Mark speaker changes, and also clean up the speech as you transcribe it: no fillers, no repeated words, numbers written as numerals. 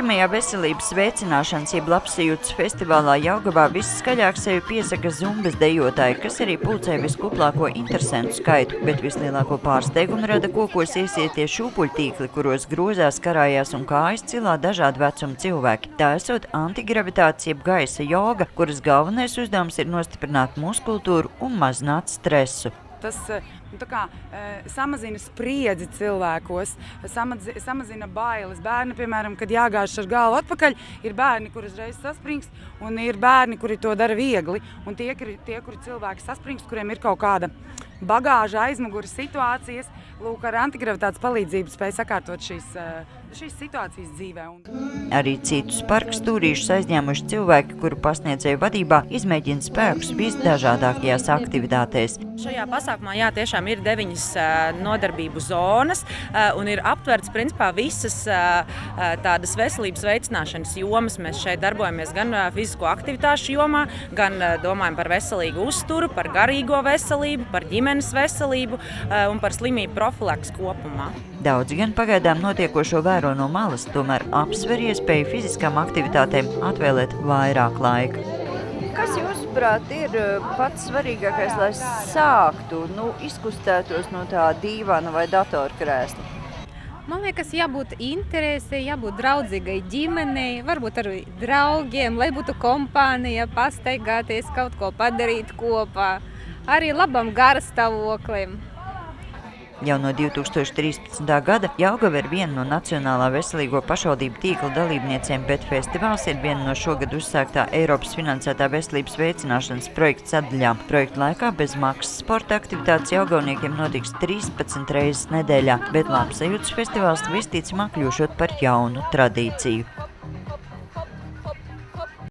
Speaker 1: Nākamajā veselības veicināšanas jeb labsajūtas festivālā Jelgavā visskaļāk sevi piesaka zumbas dejotāji, kas arī pulcē viskuplāko interesentu skaitu, bet vislielāko pārsteigumu rada kokos iesietie šūpuļtīkli, kuros grozās, karājās un kājas cilā dažādu vecumu cilvēki. Tā esot antigravitācija jeb gaisa joga, kuras galvenais uzdevums ir nostiprināt muskultūru un mazināt stresu.
Speaker 2: Tas samazina spriedzi cilvēkos, samazina bailes. Bērni, piemēram, kad jāgāž ar galvu atpakaļ, ir bērni, kuri uzreiz saspringst, un ir bērni, kuri to dara viegli. Un tie kuri cilvēki saspringst, kuriem ir kaut kāda bagāža, aizmugures situācijas, lūk, ar antigravitātes palīdzību spēj sakārtot šīs situācijas dzīvē.
Speaker 1: Arī citus parka stūrīšus aizņēmuši cilvēki, kuru pasniedzēju vadībā izmēģina spēkus visdažādākajās aktivitātēs.
Speaker 3: Šajā pasākumā tiešām ir 9 nodarbību zonas un ir aptverts principā visas tādas veselības veicināšanas jomas. Mēs šeit darbojamies gan fizisko aktivitāšu jomā, gan domājam par veselīgu uzturu, par garīgo veselību, par ģimenes veselību un par slimību profilaks kopumā.
Speaker 1: Daudzi gan pagaidām notiekošo vēro no malas, tomēr apsver iespēju fiziskām aktivitātēm atvēlēt vairāk laika. Kas jūsuprāt ir pats svarīgākais, lai sāktu, izkustētos no tā dīvāna vai datorkrēsla?
Speaker 4: Man liekas, jābūt interesei, jābūt draudzīgai ģimenei, varbūt arī draugiem, lai būtu kompānija, pastaigāties, kaut ko padarīt kopā, arī labam garastāvoklim.
Speaker 1: Jau no 2013. gada Jelgava ir viena no Nacionālā veselīgo pašvaldību tīkla dalībniecēm, bet festivāls ir viena no šogad uzsāktā Eiropas finansētā veselības veicināšanas projekta sadaļām. Projekta laikā bez maksas sporta aktivitātes jelgavniekiem notiks 13 reizes nedēļā, bet labsajūtas festivāls visticamāk kļūšot par jaunu tradīciju.